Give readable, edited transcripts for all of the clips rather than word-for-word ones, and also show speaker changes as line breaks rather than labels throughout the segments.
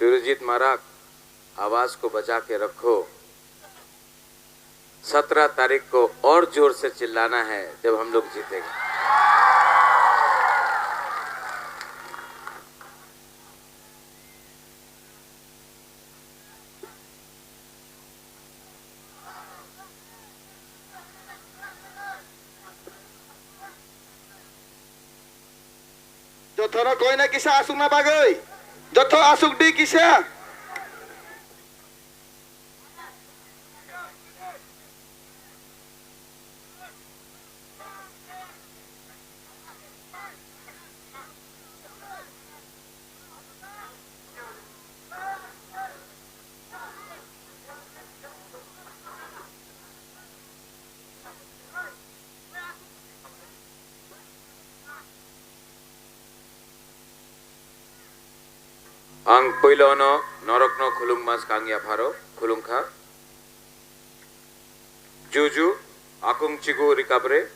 सुरजीत माराक, आवाज को बचा के रखो। 17 तारीख को और जोर से चिल्लाना है जब हम लोग जीतेंगे।
Jothoro koy na kisa asuk na bagay. Jotho asuk di kisa.
Ang Puilono, Norokno Khulung Mas Kangya Pharo, Khulung Kha. Juju, Akung Chigu Rikabre.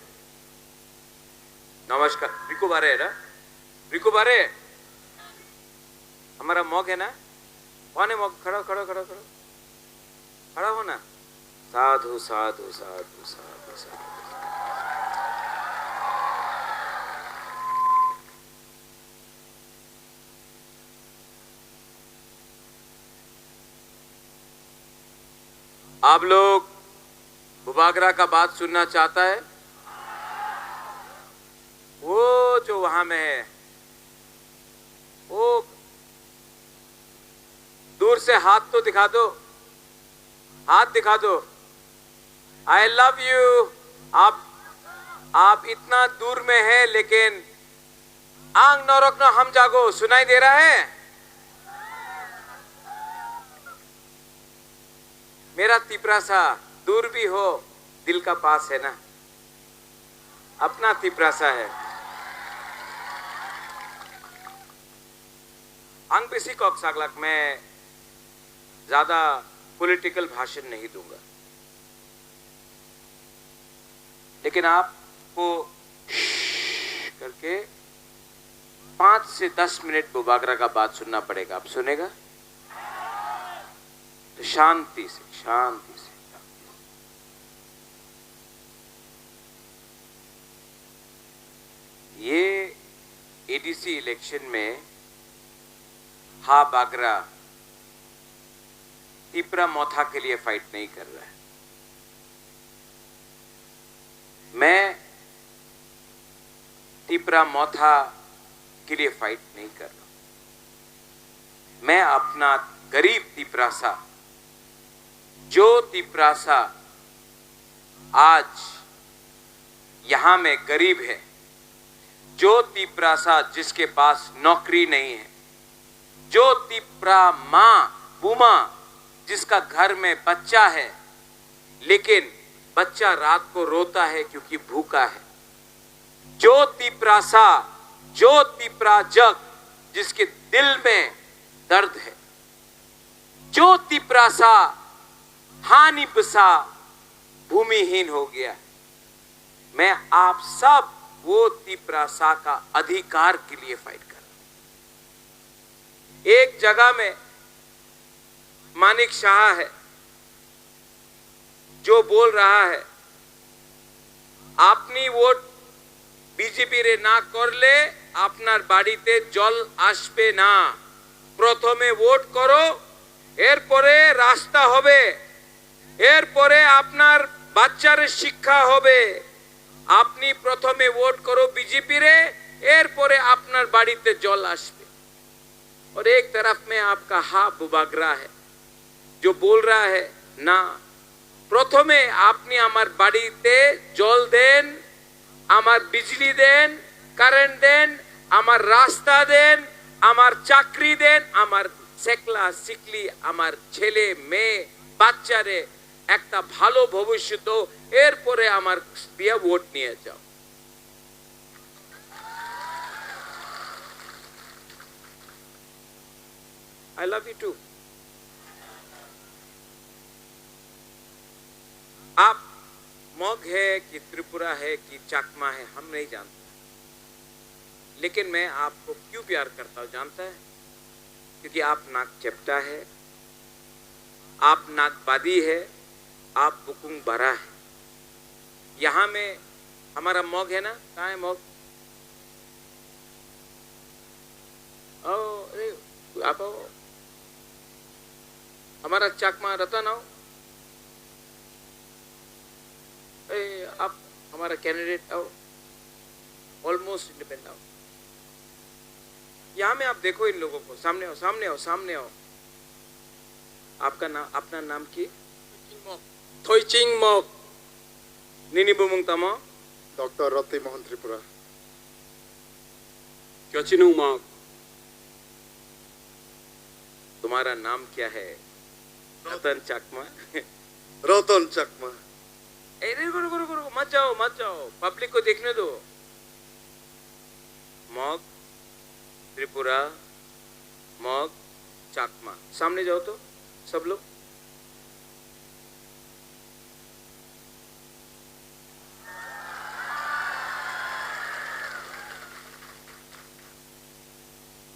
नमस्कार। रिको बारे है ना? रिको बारे हमारा मॉक है ना? कौन है मॉक? खड़ा खड़ा खड़ा खड़ा खड़ा हो ना। साधु साधु साधु साधु साधु। आप लोग बुबागरा का बात सुनना चाहता है? वो जो वहां में है, वो दूर से हाथ तो दिखा दो, हाथ दिखा दो। I love you. आप इतना दूर में है लेकिन आंग नौरकनो हम जागो सुनाई दे रहा है? मेरा तिपरासा दूर भी हो, दिल का पास है ना। अपना तिपरासा है। अंग बेसी कॉक सागलक मैं ज्यादा पॉलिटिकल भाषण नहीं दूंगा, लेकिन आपको करके 5 से 10 मिनट बुबागरा का बात सुनना पड़ेगा। आप सुनेगा तो शांति से शांति से। ये एडीसी इलेक्शन में हा बागरा तिपरा मोथा के लिए फाइट नहीं कर रहा है। मैं तिपरा मोथा के लिए फाइट नहीं कर रहा। मैं अपना गरीब तिपरासा, जो तिपरासा आज यहां में गरीब है, जो तिपरासा जिसके पास नौकरी नहीं है, जो तिपरा मां बूमा जिसका घर में बच्चा है लेकिन बच्चा रात को रोता है क्योंकि भूखा है, जो तिपरासा, जो तिपराजक जिसके दिल में दर्द है, जो तिपरासा हानि बसा भूमिहीन हो गया। मैं आप सब वो तिपरासा का अधिकार के लिए फाइट कर रहा हूं। एक जगह में मानिक शाह है जो बोल रहा है, आपनी वोट बीजेपी रे ना करले आपनार बाड़ीते जल आसबे ना। प्रथमे वोट करो, एरपरे रास्ता होबे, एरपरे आपनार बाच्चारे शिक्षा होबे। आपनी प्रथमे वोट करो बीजेपी रे, एरपरे आपनार बाड़ीते जल आसबे। और एक तरफ में आपका हा बुबागरा है जो बोल रहा है ना, प्रथमे आपनी आमार बाड़ीते जल देन, आमार बिजली देन, कारेंट देन, आमार रास्ता देन, आमार चाकरी देन, आमार सेकला सिकली आमार छेले मेये बाच्चारे একটা ভালো ভবিষ্যৎ এরপরে আমার দিয়ে ভোট নিয়ে যাও। I love you too. आप मग है कि त्रिपुरा है कि चाकमा है हम नहीं जानते, लेकिन मैं आपको क्यों प्यार करता हूं जानता है? क्योंकि आप नाक चपटा है, आप नाकबादी है, आप बुकुंग बरा है। यहाँ में हमारा मॉग है ना, कहाँ है मॉग? आओ, अरे आप आओ। हमारा चाकमा रतन आओ। आप हमारा कैंडिडेट आओ, ऑलमोस्ट इंडिपेंडेंट आओ। यहाँ में आप देखो इन लोगों को, सामने आओ, सामने आओ, सामने आओ। आपका नाम, अपना नाम की? थोइचिंग मॉग। निनी बुमुंग तमो?
डॉक्टर रति मोहन त्रिपुरा।
क्योचिनु मॉग। तुम्हारा नाम क्या है? रतन चाकमा।
रतन चकमा।
रुको, मत जाओ, पब्लिक को देखने दो। मॉग त्रिपुरा, मॉग चाकमा। सामने जाओ तो सब लोग।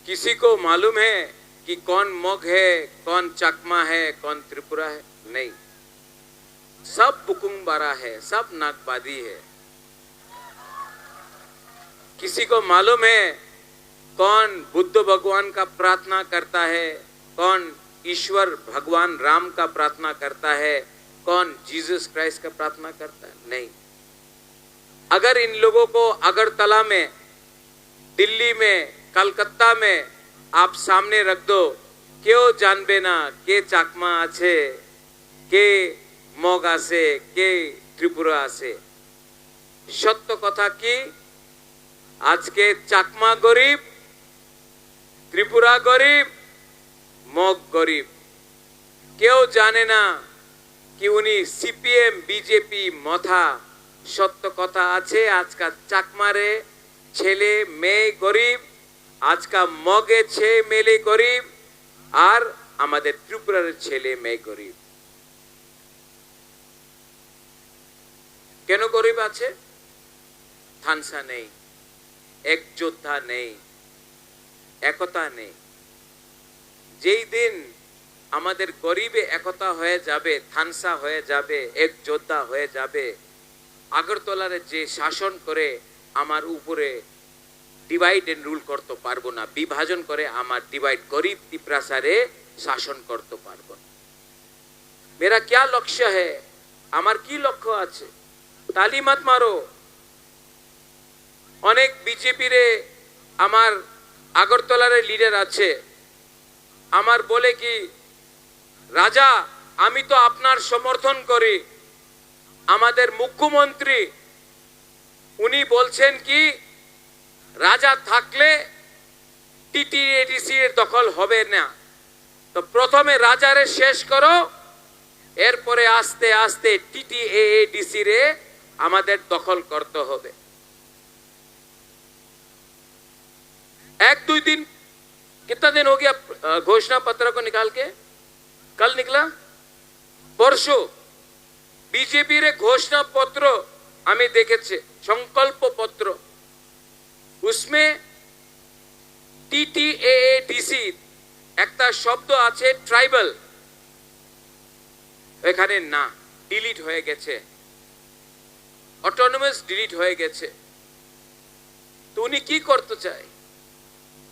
किसी को मालूम है कि कौन मॉग है, कौन चाकमा है, कौन त्रिपुरा है? नहीं, सब बुकुंग बारा है, सब नागबादी है। किसी को मालूम है कौन बुद्ध भगवान का प्रार्थना करता है, कौन ईश्वर भगवान राम का प्रार्थना करता है, कौन जीसस क्राइस्ट का प्रार्थना करता है? नहीं। अगर इन लोगों को अगरतला में, दिल्ली में, कलकत्ता में आप सामने रख दो, क्यों जानबे ना के चाकमा आछे, के मग आछे, के त्रिपुरा आछे? सत्य कथा की आज के चाकमा गरीब, त्रिपुरा गरीब, मग गरीब। क्यों जाने ना कि उन्हीं सीपीएम बीजेपी मथा। सत्य कथा आछे आज का चाकमारे छेले मेये गरीब, आज का मगे छे मेले गरीब, और आमादेर त्रिपुरार छेले मेये गरीब। केन गरीब आछे? थानसा नहीं, एक योद्धा नहीं, एकता नहीं। যেই দিন আমাদের গরিবে একতা হয়ে যাবে, থানসা হয়ে যাবে, এক যোদ্ধা হয়ে যাবে, আগরতলারে যে শাসন করে আমার উপরে ডিভাইড এন্ড রুল করতে পারবো না, বিভাজন করে আমার ডিভাইড গরিব তিপ্রাসারে শাসন করতে পারবো না। मेरा क्या लक्ष्य है, আমার কি লক্ষ্য আছে? তালি মত মারো। অনেক বিজেপি রে আমার আগরতলারে লিডার আছে, আমার বলে কি রাজা আমি তো আপনার সমর্থন করি, আমাদের মুখ্যমন্ত্রী উনি বলছেন কি রাজা থাকলে টিটিএডিসি এর দখল হবে না, তো প্রথমে রাজারে শেষ করো, এরপরে আস্তে আস্তে টিটিএডিসি রে আমাদের দখল করতে হবে। एक दो दिन, कितना दिन हो गया घोषणा पत्र को निकाल के? कल निकला, परसों बीजेपी रे घोषणा पत्र हमें देखे छे, संकल्प पत्र, उसमें टीटीएडिसी একটা শব্দ আছে ট্রাইবাল, এখানে না, ডিলিট হয়ে গেছে, অটোনমাস ডিলিট হয়ে গেছে। তো উনি কি করতে চায়?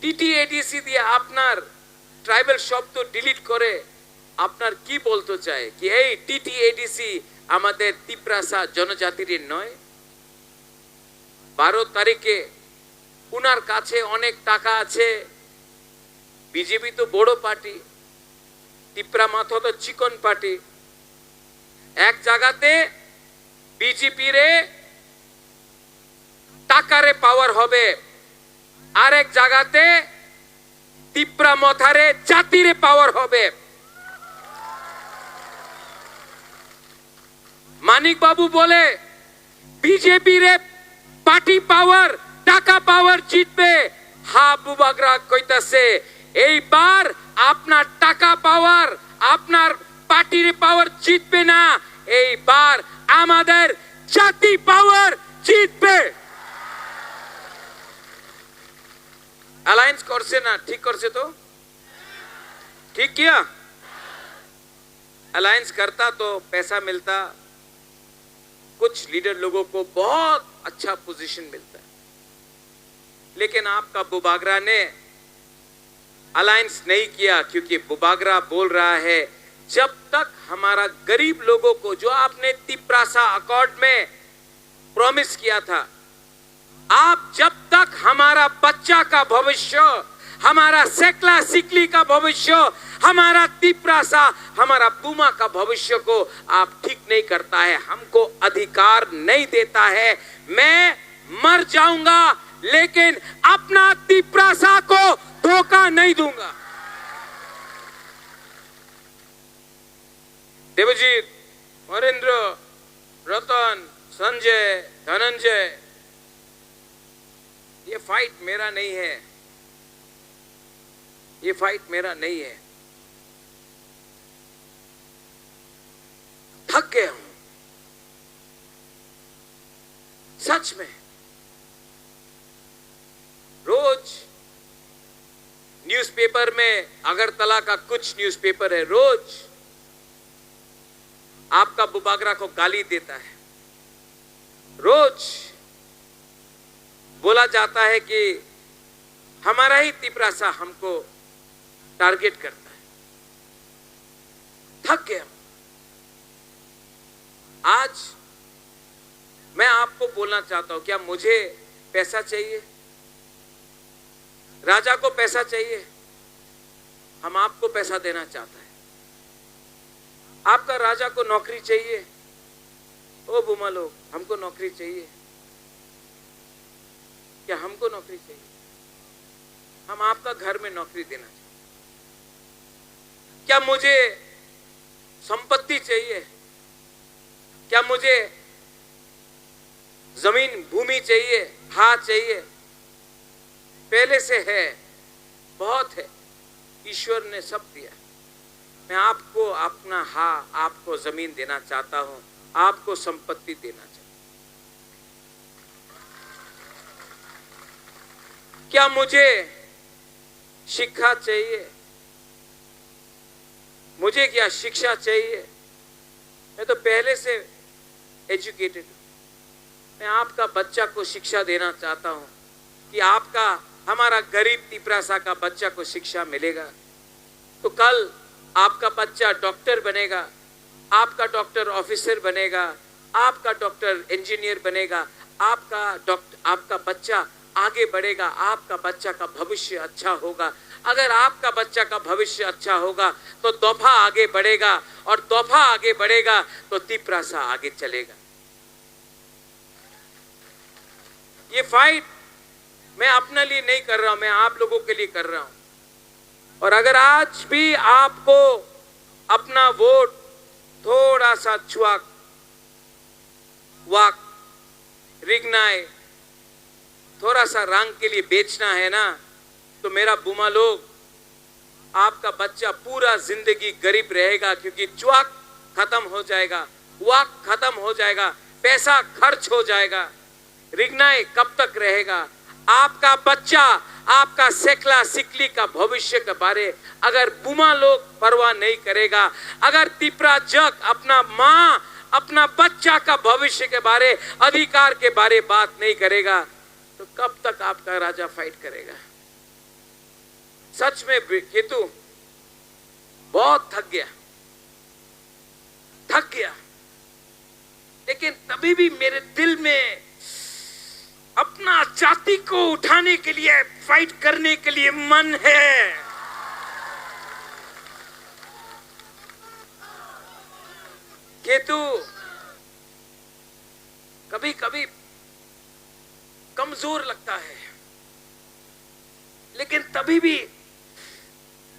টিটিএডিসি দিয়ে আপনার ট্রাইবাল শব্দ ডিলিট করে আপনার কি বলতে চায় কি এই টিটিএডিসি আমাদের তিপ্রাসা জনজাতির নয়? 12 তারিখে উনার কাছে অনেক টাকা আছে, বিজেপি তো বড় পার্টি, তিপ্রা মাথা তো চিকন পার্টি। এক জায়গাতে বিজেপি রে টাকারে পাওয়ার হবে, আরেক জায়গাতে তিপ্রা মাথারে জাতিরে পাওয়ার হবে। মানিক বাবু বলে বিজেপি রে পার্টি পাওয়ার, টাকা পাওয়ার জিতবে। হাবু বাগরা কইতাছে এইবার আপনার টাকা পাওয়ার, আপনার পার্টির পাওয়ার জিতবে না, এইবার আমাদের জাতি পাওয়ার জিতবে। অ্যালায়েন্স করছে না, ঠিক করছে তো? ठीक किया? अलायंस करता तो पैसा मिलता, कुछ लीडर लोगों को बहुत अच्छा पोजीशन मिलता है, लेकिन आपका बुबागरा ने अलायंस नहीं किया, क्योंकि बुबागरा बोल रहा है जब तक हमारा गरीब लोगों को, जो आपने तिप्रासा अकॉर्ड में प्रॉमिस किया था, आप जब तक हमारा बच्चा का भविष्य, हमारा सेकला सिकली का भविष्य, हमारा तिप्रासा, हमारा पुमा का भविष्य को आप ठीक नहीं करता है, हमको अधिकार नहीं देता है, मैं मर जाऊंगा लेकिन अपना तिप्रासा को धोखा नहीं दूंगा। देवजीत, वरेंद्र, रतन, संजय, धनंजय, ये फाइट मेरा नहीं है, ये फाइट मेरा नहीं है। थक गया हूं सच में। रोज न्यूज़पेपर में, अगरतला का कुछ न्यूज़पेपर है, रोज आपका बुबागरा को गाली देता है, रोज बोला जाता है कि हमारा ही तिप्रासा हमको टारगेट करता है। थक गया। आज मैं आपको बोलना चाहता हूं, क्या मुझे पैसा चाहिए? राजा को पैसा चाहिए? हम आपको पैसा देना चाहता है। आपका राजा को नौकरी चाहिए? ओ बुमा लोग, हमको नौकरी चाहिए। क्या हमको नौकरी चाहिए? हम आपका घर में नौकरी देना चाहिए। क्या मुझे संपत्ति चाहिए? क्या मुझे जमीन भूमि चाहिए? हाँ चाहिए, पहले से है, बहुत है, ईश्वर ने सब दिया। मैं आपको अपना हाँ, आपको जमीन देना चाहता हूं, आपको संपत्ति देना चाहता हूं। क्या मुझे शिक्षा चाहिए? मुझे क्या शिक्षा चाहिए? मैं तो पहले से एजुकेटेड हूं। मैं आपका बच्चा को शिक्षा देना चाहता हूं कि आपका, हमारा गरीब तिप्रासा का बच्चा को शिक्षा मिलेगा तो कल आपका बच्चा डॉक्टर बनेगा, आपका डॉक्टर ऑफिसर बनेगा, आपका डॉक्टर इंजीनियर बनेगा, आपका बच्चा आगे बढ़ेगा, आपका बच्चा का भविष्य अच्छा होगा। अगर आपका बच्चा का भविष्य अच्छा होगा तो दोफा आगे बढ़ेगा, और दोफा आगे बढ़ेगा तो तिप्रासा आगे चलेगा। ये फाइट मैं अपने लिए नहीं कर रहा हूं, मैं आप लोगों के लिए कर रहा हूं। और अगर आज भी आपको अपना वोट थोड़ा सा छुआक, वाक, रिगनाए, थोड़ा सा रंग के लिए बेचना है ना, तो मेरा बुमा लोग, आपका बच्चा पूरा जिंदगी गरीब रहेगा, क्योंकि च्वाक खत्म हो जाएगा, वाक खत्म हो जाएगा, पैसा खर्च हो जाएगा, रिगनाए कब तक रहेगा? आपका बच्चा, आपका सेकला सिकली का भविष्य के बारे अगर बुमा लोग परवाह नहीं करेगा, अगर तिप्रा जग अपना माँ, अपना बच्चा का भविष्य के बारे, अधिकार के बारे बात नहीं करेगा, तो कब तक आपका राजा फाइट करेगा? सच में केतु बहुत थक गया, थक गया। लेकिन तभी भी मेरे दिल में अपना जाति को उठाने के लिए, फाइट करने के लिए मन है। केतु कभी कभी कमजोर लगता है, लेकिन तभी भी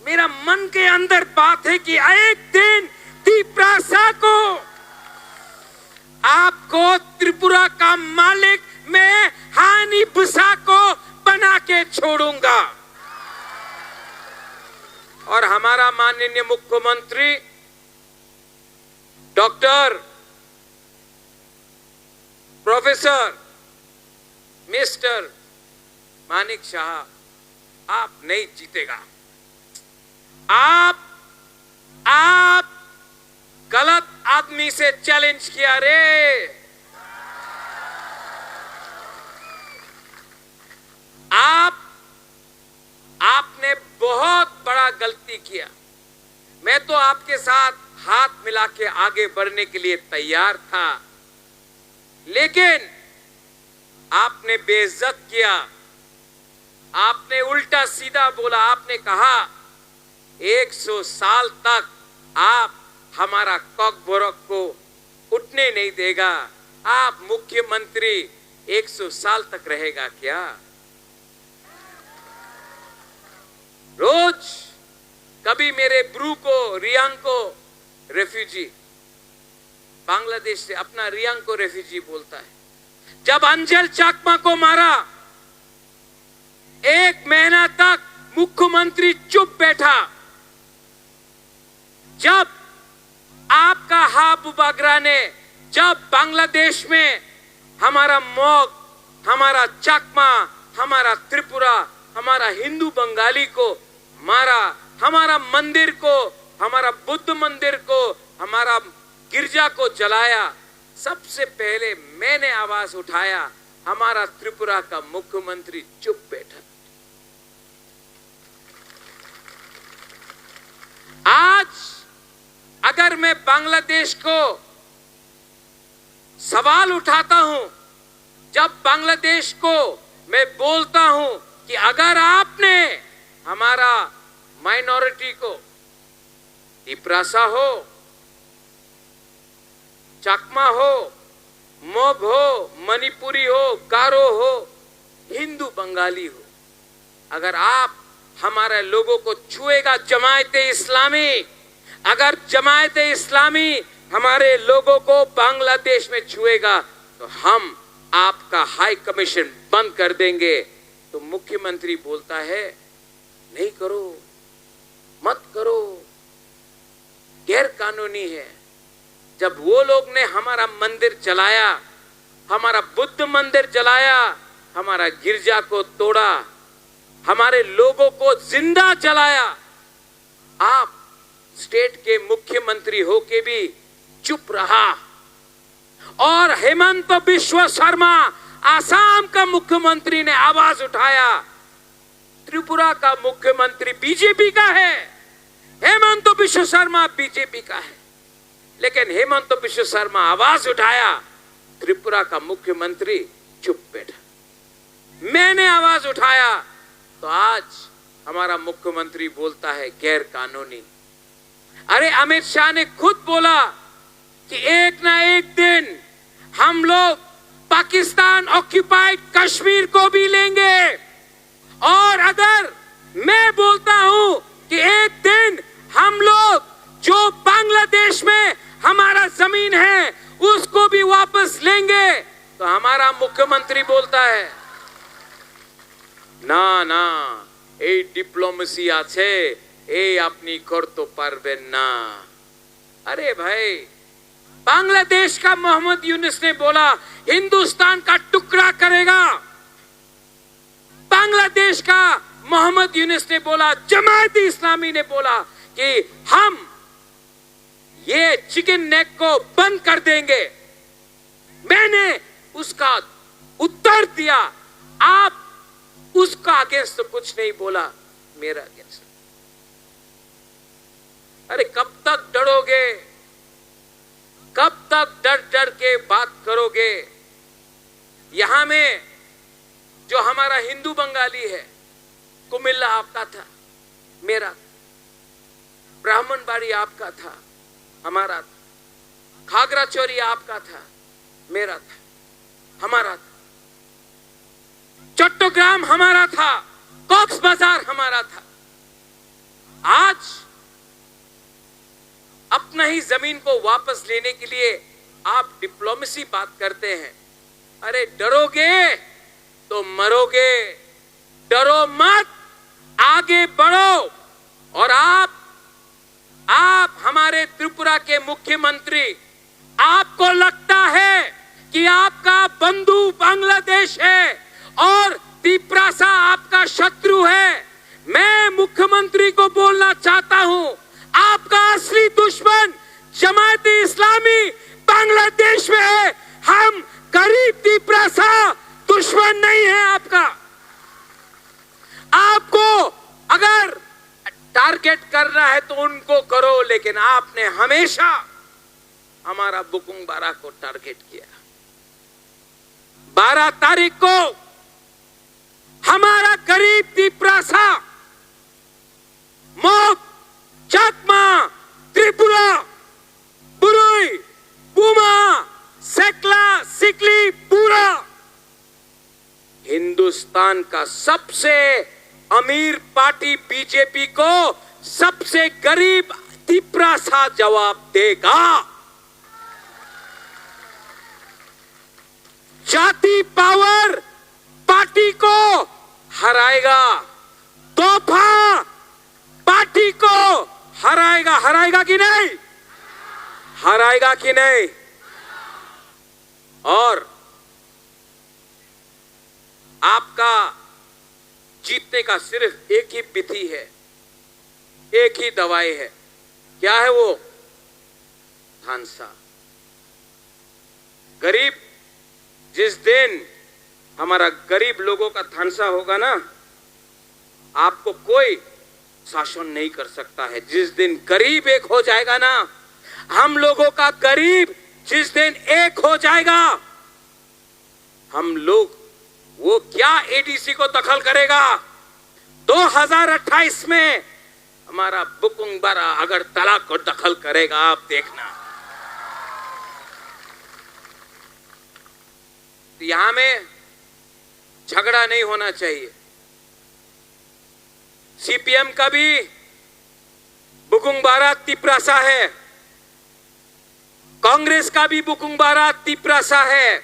मेरा मन के अंदर बात है कि एक दिन तिप्रासा को, आपको त्रिपुरा का मालिक मैं हानि बुसा को बना के छोड़ूंगा। और हमारा माननीय मुख्यमंत्री doctor professor mister Manik Shah, आप नहीं जीतेगा, आप पानी से चैलेंज किया रे। आपने बहुत बड़ा गलती किया। मैं तो आपके साथ हाथ मिला के आगे बढ़ने के लिए तैयार था, लेकिन आपने बेइज्जत किया। आपने उल्टा सीधा बोला। आपने कहा 100 साल तक आप हमारा कॉक बोरक को उठने नहीं देगा। आप मुख्यमंत्री 100 साल तक रहेगा क्या? रोज कभी मेरे ब्रू को, रियांग को रेफ्यूजी, बांग्लादेश से अपना रियांग को रेफ्यूजी बोलता है। जब अंजल चाकमा को मारा, 1 महीना तक मुख्यमंत्री चुप बैठा। जब आपका हाबू बागरा ने, जब बांग्लादेश में हमारा मॉग, हमारा चाकमा, हमारा त्रिपुरा, हमारा हिंदू बंगाली को मारा, हमारा मंदिर को, हमारा बुद्ध मंदिर को, हमारा गिरजा को जलाया, सबसे पहले मैंने आवाज उठाया। हमारा त्रिपुरा का मुख्यमंत्री चुप बैठा। आज अगर मैं बांग्लादेश को सवाल उठाता हूं, जब बांग्लादेश को मैं बोलता हूं कि अगर आपने हमारा माइनॉरिटी को, तिप्रासा हो, चाकमा हो, मोग हो, मणिपुरी हो, गारो हो, हिंदू बंगाली हो, अगर आप हमारे लोगों को छुएगा जमायते इस्लामी, अगर जमायते इस्लामी हमारे लोगों को बांग्लादेश में छुएगा तो हम आपका हाई कमीशन बंद कर देंगे। तो मुख्यमंत्री बोलता है नहीं करो, मत करो, गैर कानूनी है। जब वो लोग ने हमारा मंदिर जलाया, हमारा बुद्ध मंदिर जलाया, हमारा गिरजा को तोड़ा, हमारे लोगों को जिंदा जलाया, आप स्टेट के मुख्यमंत्री होके भी चुप रहा। और हेमंत बिश्व शर्मा आसाम का मुख्यमंत्री ने आवाज उठाया। त्रिपुरा का मुख्यमंत्री बीजेपी का है, हेमंत बिश्व शर्मा बीजेपी का है, लेकिन हेमंत बिश्व शर्मा आवाज उठाया, त्रिपुरा का मुख्यमंत्री चुप बैठा। मैंने आवाज उठाया तो आज हमारा मुख्यमंत्री बोलता है गैर कानूनी। अरे अमित शाह ने खुद बोला कि एक ना एक दिन हम लोग पाकिस्तान ऑक्यूपाइड कश्मीर को भी लेंगे। और अगर मैं बोलता हूं कि एक दिन हम लोग जो बांग्लादेश में हमारा जमीन है उसको भी वापस लेंगे, तो हमारा मुख्यमंत्री बोलता है ना ना, এই ডিপ্লোমেসি আছে, এই আপনি করতে পারবেন না। अरे भाई, बांग्लादेश का मोहम्मद यूनुस ने बोला हिंदुस्तान का टुकड़ा करेगा। बांग्लादेश का मोहम्मद यूनुस ने बोला, जमात इस्लामी ने बोला कि हम ये चिकन नेक को बंद कर देंगे। मैंने उसका उत्तर दिया, आप उसका अगेंस्ट तो कुछ नहीं बोला, मेरा अगेंस्ट। अरे कब तक डरोगे? कब तक डर डर के बात करोगे? यहां में जो हमारा हिंदू बंगाली है, कुमिल्ला आपका था, मेरा। ब्राह्मणबाड़ी आपका था, हमारा था। खागरा चोरी आपका था, मेरा था, हमारा था। चट्टग्राम हमारा था, कॉक्स बाजार हमारा था। आज अपना ही जमीन को वापस लेने के लिए आप डिप्लोमेसी बात करते हैं। अरे डरोगे तो मरोगे, डरो मत, आगे बढ़ो। और आप हमारे त्रिपुरा के मुख्यमंत्री, आपको लगता है कि आपका बंधु बांग्लादेश है और तिप्रासा आपका शत्रु है। मैं मुख्यमंत्री को बोलना चाहता हूं, आपका असली दुश्मन जमात इस्लामी बांग्लादेश में है। हम गरीब तिपरासा दुश्मन नहीं है आपका। आपको अगर टारगेट करना है तो उनको करो, लेकिन आपने हमेशा हमारा बुकुंग बारा को टारगेट किया। 12 तारीख को हमारा गरीब तिपरासा, मोक, चकमा, त्रिपुरा, बुरुई, पुमा, सेकला, सिकली, पूरा हिंदुस्तान का सबसे अमीर पार्टी बीजेपी को सबसे गरीब तिपरासा जवाब देगा। जाति पावर पार्टी को हराएगा, तोहफा पार्टी को हराएगा। हराएगा कि नहीं? हराएगा कि नहीं? और आपका जीतने का सिर्फ एक ही विधि है, एक ही दवाई है। क्या है वो? थानसा। गरीब, जिस दिन हमारा गरीब लोगों का थानसा होगा ना, आपको कोई शासन नहीं कर सकता है। जिस दिन गरीब एक हो जाएगा ना, हम लोगों का गरीब जिस दिन एक हो जाएगा, हम लोग, वो क्या एडीसी को दखल करेगा? 2028 में हमारा बुकुंग बारा अगरतला को दखल करेगा, आप देखना। यहां में झगड़ा नहीं होना चाहिए। सीपीएम का भी बुकुंग बारा तिपरासा है, कांग्रेस का भी बुकुंग बारा तिपरासा है,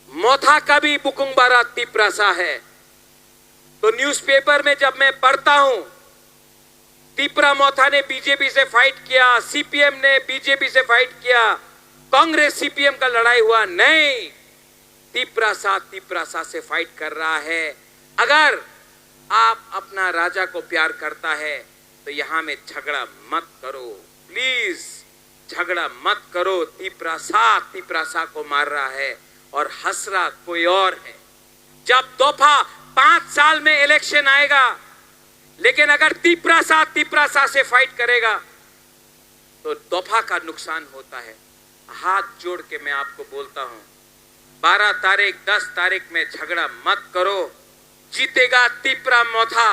मोथा का भी बुकुंग बारा तिपरासा है। तो न्यूज़पेपर में जब मैं पढ़ता हूं, तिपरा मोथा ने बीजेपी से फाइट किया, सीपीएम ने बीजेपी से फाइट किया, कांग्रेस सीपीएम का लड़ाई हुआ, नहीं, तिपरासा से फाइट कर रहा है। अगर आप अपना राजा को प्यार करता है तो यहां में झगड़ा मत करो, प्लीज झगड़ा मत करो। तिपरासा को मार रहा है और हंस रहा कोई और है। जब दफा 5 साल में इलेक्शन आएगा, लेकिन अगर तिपरासा से फाइट करेगा तो दफा का नुकसान होता है। हाथ जोड़ के मैं आपको बोलता हूं, 12 तारीख 10 तारीख में झगड़ा मत करो। जीतेगा तिपरा मोथा,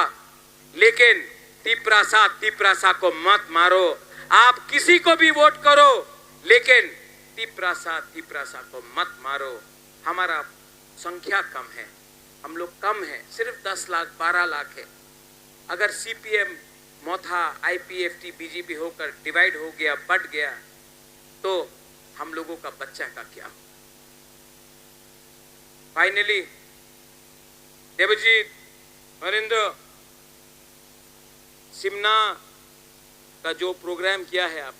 लेकिन तिपरासा को मत मारो। आप किसी को भी वोट करो, लेकिन तिपरासा को मत मारो। हमारा संख्या कम है, हम लोग कम है, सिर्फ 10 लाख 12 लाख है। अगर सीपीएम, मोथा, आईपीएफटी, बीजेपी होकर डिवाइड हो गया, बढ़ गया, तो हम लोगों का बच्चा का क्या? फाइनली देवजीत, हरिंद्र, सिमना का जो प्रोग्राम किया है आप,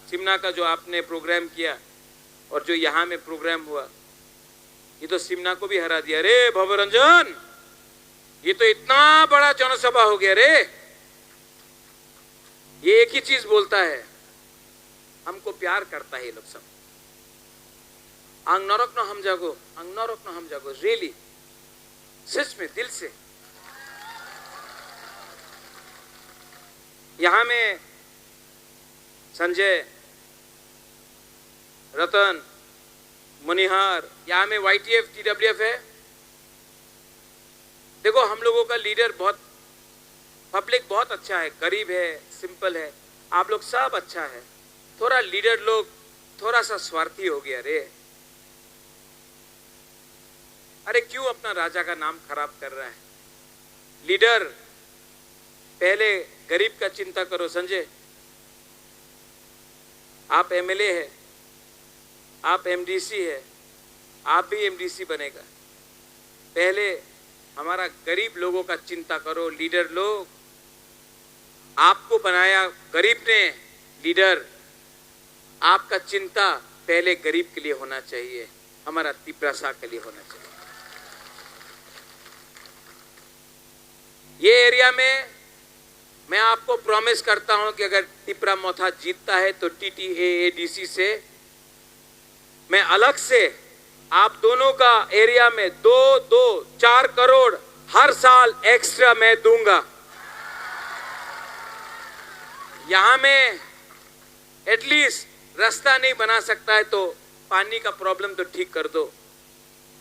सिमना का जो आपने प्रोग्राम किया और जो यहाँ में प्रोग्राम हुआ, ये तो सिमना को भी हरा दिया रे भवरंजन। ये तो इतना बड़ा जनसभा हो गया रे। ये एक ही चीज बोलता है, हमको प्यार करता है ये लोग सब। आंग नरक न हम जागो, रियली, सच में, दिल से। यहां में संजय, रतन, मनिहार, यहां में वाईटीएफ, टीडब्ल्यूएफ है। देखो, हम लोगों का लीडर बहुत, पब्लिक बहुत अच्छा है, गरीब है, सिंपल है, आप लोग सब अच्छा है। थोड़ा लीडर लोग थोड़ा सा स्वार्थी हो गया रे। अरे क्यों अपना राजा का नाम खराब कर रहा है? लीडर, पहले गरीब का चिंता करो। संजय, आप एमएलए है, आप एमडीसी है, आप भी एमडीसी बनेगा। पहले हमारा गरीब लोगों का चिंता करो। लीडर लोग, आपको बनाया गरीब ने लीडर, आपका चिंता पहले गरीब के लिए होना चाहिए, हमारा तिपरासा के लिए होना चाहिए। ये एरिया में मैं आपको प्रॉमिस करता हूं कि अगर टिपरा मोथा जीतता है तो TTAADC से मैं अलग से आप दोनों का एरिया में 4 करोड़ हर साल एक्स्ट्रा मैं दूंगा। यहां में एटलीस्ट रास्ता नहीं बना सकता है तो पानी का प्रॉब्लम तो ठीक कर दो,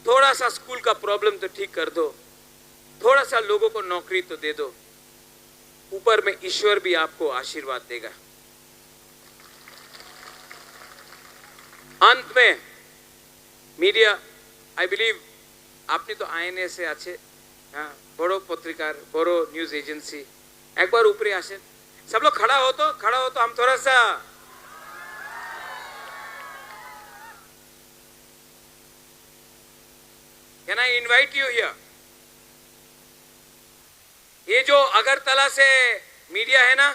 थोड़ा सा स्कूल का प्रॉब्लम तो ठीक कर दो, थोड़ा सा लोगों को नौकरी तो दे दो। ऊपर में ईश्वर भी आपको आशीर्वाद देगा। अंत में मीडिया, आई बिलीव आपने तो आईएनए से आछे, हाँ, बड़ो पत्रिकार, बड़ो न्यूज एजेंसी, एक बार ऊपरे आसे, सब लोग खड़ा हो तो हम थोड़ा सा can I invite you here. ये जो अगरतला से मीडिया है ना,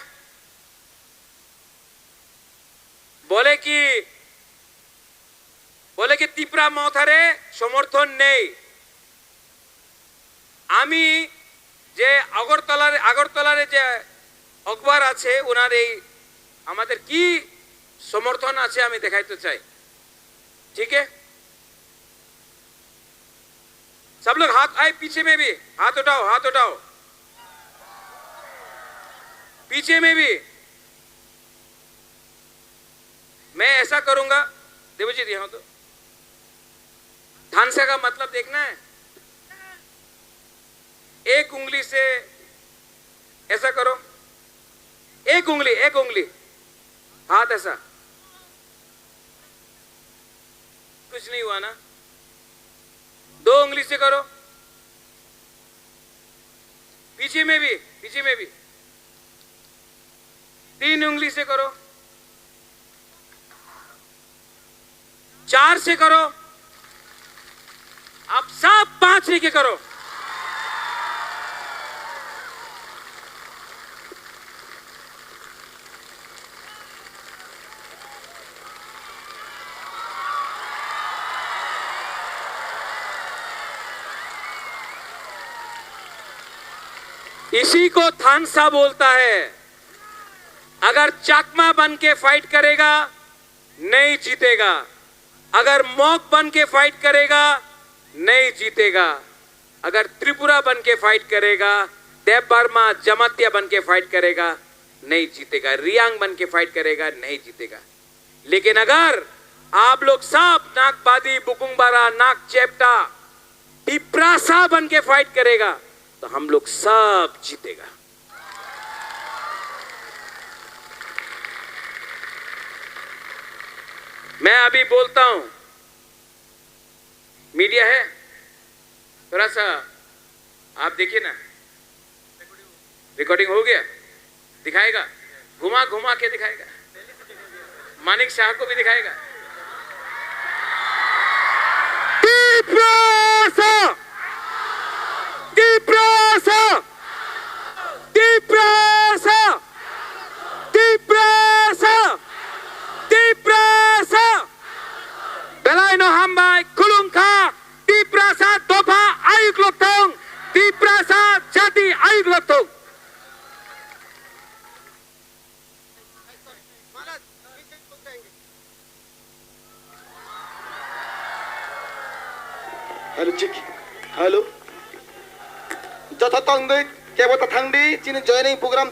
बोले कि टिपरा मोथारे समर्थन নেই। আমি যে আগরতলার যে অখবার আছে ওনার এই আমাদের কি সমর্থন আছে আমি দেখাইতে চাই। ठीक है, सब लोग हाथ आए, पीछे में भी हाथ उठाओ, पीछे में भी। मैं ऐसा करूंगा, देवजीत यहां तो धानसा का मतलब देखना है। एक उंगली से ऐसा करो, एक उंगली हाथ ऐसा, कुछ नहीं हुआ ना। 2 उंगली से करो, पीछे में भी 3 उंगली से करो, 4 से करो, आप सब 5 लेके करो। इसी को थानसा बोलता है। अगर चकमा बन के फाइट करेगा नहीं जीतेगा, अगर मॉक बन के फाइट करेगा नहीं जीतेगा, अगर त्रिपुरा बन के फाइट करेगा, देव बर्मा जमातिया बन के फाइट करेगा नहीं जीतेगा, रियांग बन के फाइट करेगा नहीं जीतेगा। लेकिन अगर आप लोग सब नागबादी, बुकुंगबारा, नाग चेप्टा, टिपरासा बन के फाइट करेगा तो हम लोग सब जीतेगा। मैं अभी बोलता हूं, मीडिया है, थोड़ा सा आप देखिए ना, रिकॉर्डिंग हो गया, दिखाएगा, घुमा के दिखाएगा, मानिक शाह को भी दिखाएगा। Belai no hambai kulungka Tiprasa dopa ayuk lotong Tiprasa jati ayuk lotong।
Hello चिक, हेलो जथा तंग दे के बता थंडी चिन जॉइनिंग प्रोग्राम